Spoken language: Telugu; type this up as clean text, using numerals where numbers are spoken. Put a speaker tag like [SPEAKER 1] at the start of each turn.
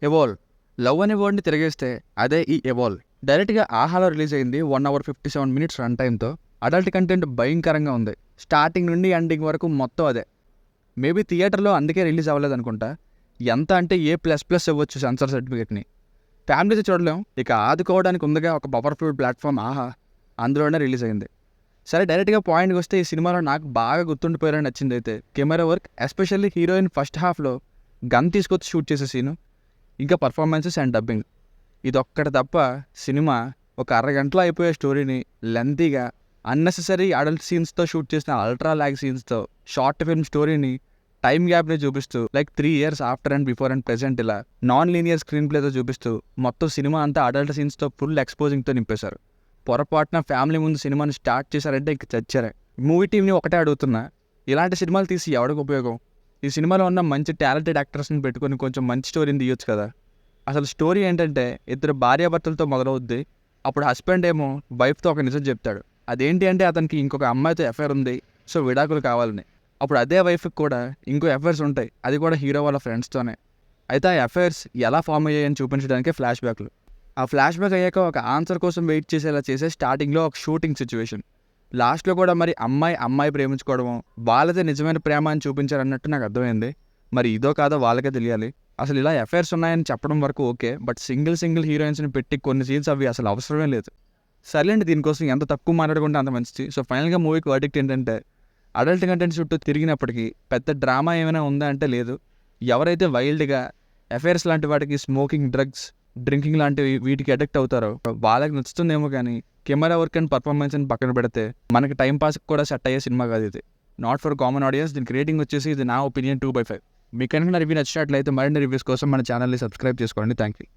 [SPEAKER 1] ఎవాల్వ్. లవ్ అనే వర్డ్ని తిరిగేస్తే అదే ఈ ఎవాల్వ్. డైరెక్ట్గా ఆహాలో రిలీజ్ అయింది 1 hour 57 minutes రన్ టైంతో. అడల్ట్ కంటెంట్ భయంకరంగా ఉంది. స్టార్టింగ్ నుండి ఎండింగ్ వరకు మొత్తం అదే. మేబీ థియేటర్లో అందుకే రిలీజ్ అవ్వలేదు అనుకుంటా. ఎంత అంటే A++ ఇవ్వచ్చు సెన్సార్ సర్టిఫికేట్ని. ఫ్యామిలీతో చూడలేం, ఇక ఆదుకోవడానికి ఉందిగా ఒక పవర్ఫుల్ ప్లాట్ఫామ్ ఆహా, అందులోనే రిలీజ్ అయింది. సరే డైరెక్ట్గా పాయింట్కి వస్తే ఈ సినిమాలో నాకు బాగా గుర్తుండిపోయారని నచ్చింది అయితే camera work, especially heroine first హాఫ్లో గన్ తీసుకొచ్చి షూట్ చేసే సీను, ఇంకా పర్ఫార్మెన్సెస్ అండ్ డబ్బింగ్. ఇదొక్కటి తప్ప సినిమా ఒక అరగంటలో అయిపోయే స్టోరీని లెంతీగా అన్నెసెసరీ అడల్ట్ సీన్స్తో షూట్ చేసిన అల్ట్రా ల్యాగ్ సీన్స్తో షార్ట్ ఫిల్మ్ స్టోరీని టైం గ్యాప్ని చూపిస్తూ like 3 years after and before and present ఇలా నాన్ లీనియర్ స్క్రీన్ ప్లేతో చూపిస్తూ మొత్తం సినిమా అంతా అడల్ట్ సీన్స్తో ఫుల్ ఎక్స్పోజింగ్తో నింపేశారు. పొరపాటున ఫ్యామిలీ ముందు సినిమాని స్టార్ట్ చేశారంటే ఇంక చచ్చారే. మూవీ టీంని ఒకటే అడుగుతున్నా, ఇలాంటి సినిమాలు తీసి ఎవరికి ఉపయోగం? ఈ సినిమాలో ఉన్న మంచి టాలెంటెడ్ యాక్టర్స్ని పెట్టుకొని కొంచెం మంచి స్టోరీని తీయొచ్చు కదా. అసలు స్టోరీ ఏంటంటే ఇద్దరు భార్యాభర్తలతో మొదలవుద్ది. అప్పుడు హస్బెండ్ ఏమో వైఫ్తో ఒక నిజం చెప్తాడు. అదేంటి అంటే అతనికి ఇంకొక అమ్మాయితో అఫైర్ ఉంది, సో విడాకులు కావాలని. అప్పుడు అదే వైఫ్కి కూడా ఇంకో అఫైర్స్ ఉంటాయి, అది కూడా హీరో వాళ్ళ ఫ్రెండ్స్తోనే. అయితే ఆ అఫైర్స్ ఎలా ఫామ్ అయ్యాయని చూపించడానికి ఫ్లాష్ బ్యాక్లు. ఆ ఫ్లాష్ బ్యాక్ అయ్యాక ఒక ఆన్సర్ కోసం వెయిట్ చేసేలా చేసే స్టార్టింగ్లో ఒక షూటింగ్ సిచ్యువేషన్. లాస్ట్లో కూడా మరి అమ్మాయి ప్రేమించుకోవడం వాళ్ళదే నిజమైన ప్రేమ అని చూపించారన్నట్టు నాకు అర్థమైంది. మరి ఇదో కాదో వాళ్ళకే తెలియాలి. అసలు ఇలా అఫైర్స్ ఉన్నాయని చెప్పడం వరకు ఓకే, బట్ సింగిల్ హీరోయిన్స్ని పెట్టి కొన్ని సీన్స్ అవి అసలు అవసరమే లేదు. సర్లేండి, దీనికోసం ఎంత తక్కువ మాట్లాడుకుంటే అంత మంచిది. సో ఫైనల్గా మూవీకి వర్డిక్ట్ ఏంటంటే అడల్ట్ కంటెంట్ చుట్టూ తిరిగినప్పటికీ పెద్ద డ్రామా ఏమైనా ఉందా అంటే లేదు. ఎవరైతే వైల్డ్గా అఫైర్స్ లాంటి వాటికి, స్మోకింగ్, డ్రగ్స్, డ్రింకింగ్ లాంటివి వీటికి అడిక్ట్ అవుతారో వాళ్ళకి నచ్చుతుందేమో, కానీ కెమెరా వర్క్ అండ్ పర్ఫార్మెన్స్ని పక్కన పెడితే మనకి టైం పాస్కి కూడా సెట్ అయ్యే సినిమా కాదు ఇది. Not for common audience. దీనికి రేటింగ్ వచ్చేసి ఇది నా ఒపీనియన్ 2/5. మీకు కనుక రివ్యూ నచ్చినట్లయితే మరిన్ని రివ్యూస్ కోసం మన ఛానల్ని సబ్స్క్రైబ్ చేసుకోండి. Thank you.